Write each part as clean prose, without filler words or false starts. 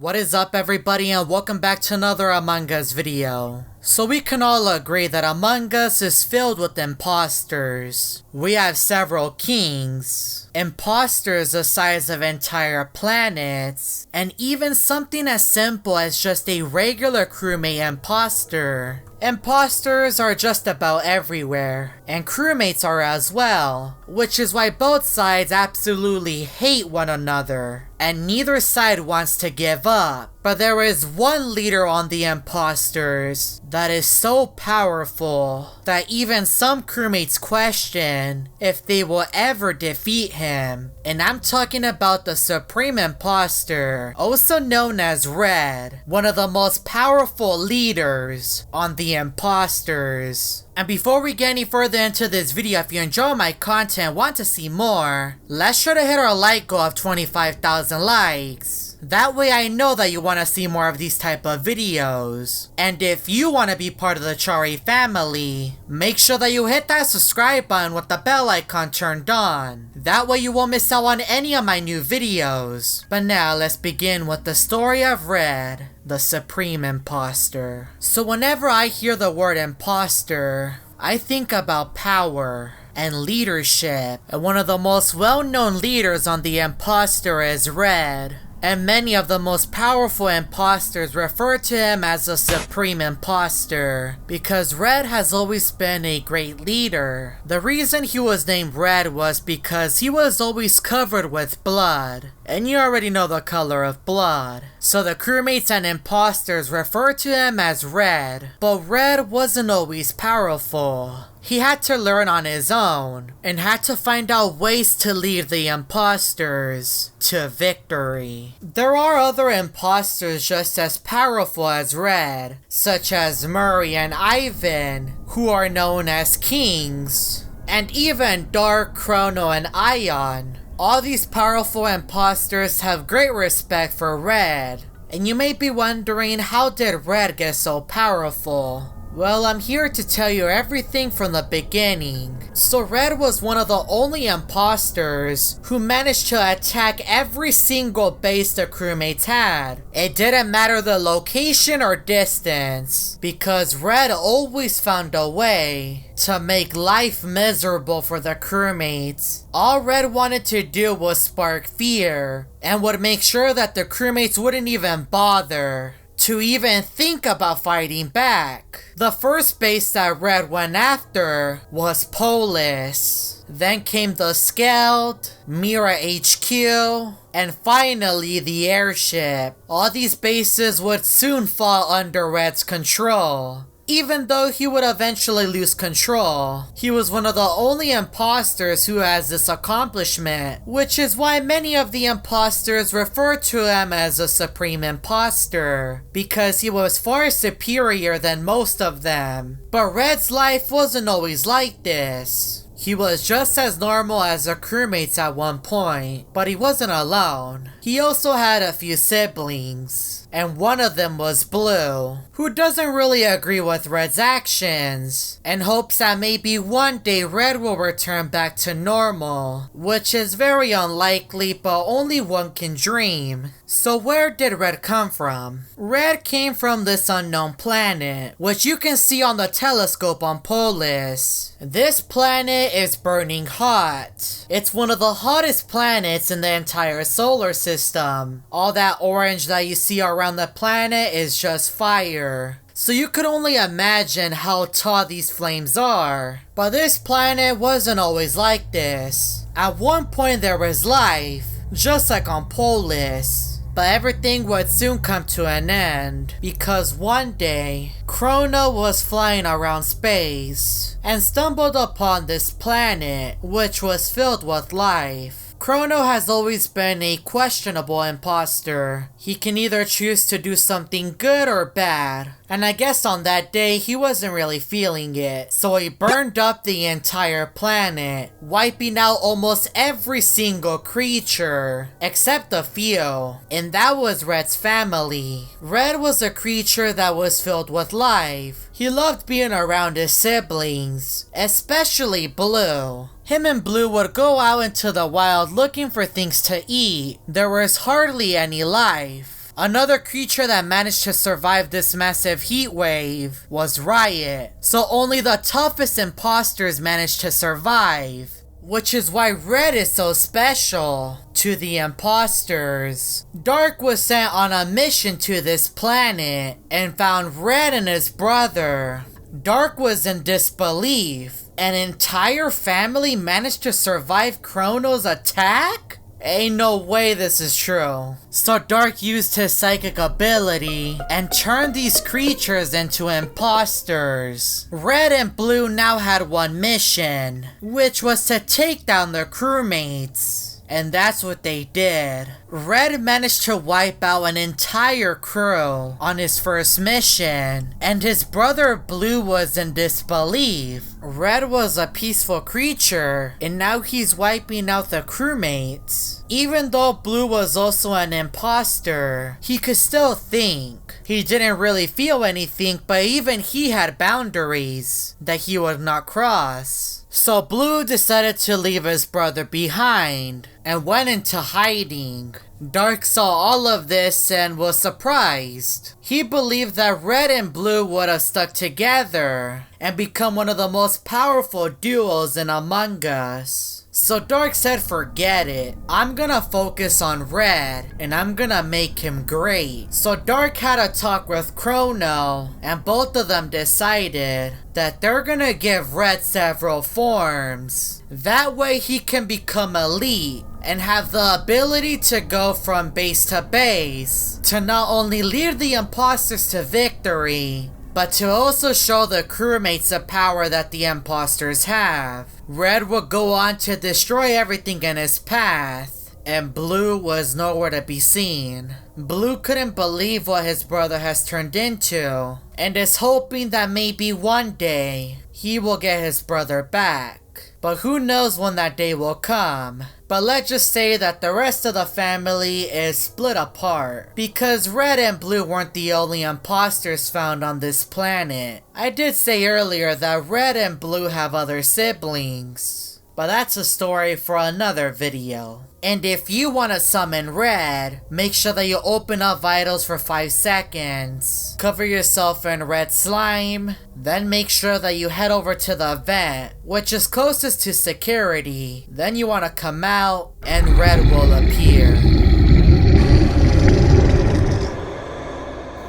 What is up everybody and welcome back to another Among Us video. So we can all agree that Among Us is filled with imposters. We have several kings, imposters the size of entire planets, and even something as simple as just a regular crewmate imposter. Imposters are just about everywhere, and crewmates are as well, which is why both sides absolutely hate one another, and neither side wants to give up. But there is one leader on the imposters that is so powerful that even some crewmates question if they will ever defeat him. And I'm talking about the Supreme Imposter, also known as REDD, one of the most powerful leaders on the imposters. And before we get any further into this video, if you enjoy my content and want to see more, let's try to hit our like goal of 25,000 likes. That way I know that you want to see more of these type of videos. And if you want to be part of the Chari family, make sure that you hit that subscribe button with the bell icon turned on. That way you won't miss out on any of my new videos. But now let's begin with the story of REDD, the Supreme Imposter. So whenever I hear the word imposter, I think about power and leadership. And one of the most well-known leaders on the imposter is REDD. And many of the most powerful imposters refer to him as the Supreme Imposter, because REDD has always been a great leader. The reason he was named REDD was because he was always covered with blood. And you already know the color of blood. So the crewmates and imposters refer to him as REDD. But REDD wasn't always powerful. He had to learn on his own, and had to find out ways to lead the imposters to victory. There are other imposters just as powerful as REDD, such as Murray and Ivan, who are known as kings, and even Dark, Crono, and Ion. All these powerful imposters have great respect for REDD, and you may be wondering, how did REDD get so powerful? Well, I'm here to tell you everything from the beginning. So REDD was one of the only imposters who managed to attack every single base the crewmates had. It didn't matter the location or distance, because REDD always found a way to make life miserable for the crewmates. All REDD wanted to do was spark fear, and would make sure that the crewmates wouldn't even bother to even think about fighting back. The first base that REDD went after was Polus. Then came the Skeld, Mira HQ, and finally the airship. All these bases would soon fall under REDD's control. Even though he would eventually lose control, he was one of the only imposters who has this accomplishment, which is why many of the imposters refer to him as a Supreme Imposter, because he was far superior than most of them. But REDD's life wasn't always like this. He was just as normal as the crewmates at one point, but he wasn't alone. He also had a few siblings, and one of them was Blue, who doesn't really agree with REDD's actions, and hopes that maybe one day REDD will return back to normal, which is very unlikely, but only one can dream. So where did REDD come from? REDD came from this unknown planet, which you can see on the telescope on Polus. This planet is burning hot. It's one of the hottest planets in the entire solar system. All that orange that you see around the planet is just fire. So you could only imagine how tall these flames are. But this planet wasn't always like this. At one point there was life, just like on Polus. But everything would soon come to an end, because one day, Crono was flying around space and stumbled upon this planet, which was filled with life. Crono has always been a questionable imposter. He can either choose to do something good or bad. And I guess on that day, he wasn't really feeling it. So he burned up the entire planet, wiping out almost every single creature, except a few. And that was REDD's family. REDD was a creature that was filled with life. He loved being around his siblings, especially Blue. Him and Blue would go out into the wild looking for things to eat. There was hardly any life. Another creature that managed to survive this massive heat wave was Riot, so only the toughest imposters managed to survive. Which is why Red is so special to the imposters. Dark was sent on a mission to this planet and found Red and his brother. Dark was in disbelief. An entire family managed to survive Crono's attack? Ain't no way this is true. So Dark used his psychic ability and turned these creatures into imposters. Red and Blue now had one mission, which was to take down their crewmates. And that's what they did. Red managed to wipe out an entire crew on his first mission, and his brother Blue was in disbelief. Red was a peaceful creature, and now he's wiping out the crewmates. Even though Blue was also an imposter, he could still think. He didn't really feel anything, but even he had boundaries that he would not cross. So Blue decided to leave his brother behind and went into hiding. Dark saw all of this and was surprised. He believed that Red and Blue would have stuck together and become one of the most powerful duos in Among Us. So Dark said forget it, I'm gonna focus on Red and I'm gonna make him great. So Dark had a talk with Crono and both of them decided that they're gonna give Red several forms. That way he can become elite and have the ability to go from base to base to not only lead the imposters to victory, but to also show the crewmates the power that the imposters have. Red would go on to destroy everything in his path, and Blue was nowhere to be seen. Blue couldn't believe what his brother has turned into, and is hoping that maybe one day he will get his brother back. But who knows when that day will come. But let's just say that the rest of the family is split apart, because Red and Blue weren't the only imposters found on this planet. I did say earlier that Red and Blue have other siblings, but that's a story for another video. And if you want to summon Red, make sure that you open up vitals for 5 seconds, cover yourself in red slime, then make sure that you head over to the vent, which is closest to security. Then you want to come out and Red will appear.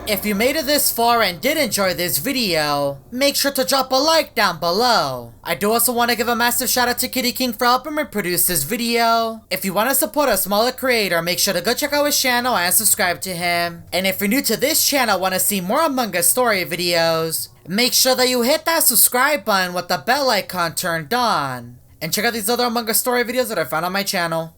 If you made it this far and did enjoy this video, make sure to drop a like down below. I do also want to give a massive shout out to Kitty King for helping me produce this video. If you want to support a smaller creator, make sure to go check out his channel and subscribe to him. And if you're new to this channel and want to see more Among Us story videos, make sure that you hit that subscribe button with the bell icon turned on. And check out these other Among Us story videos that I found on my channel.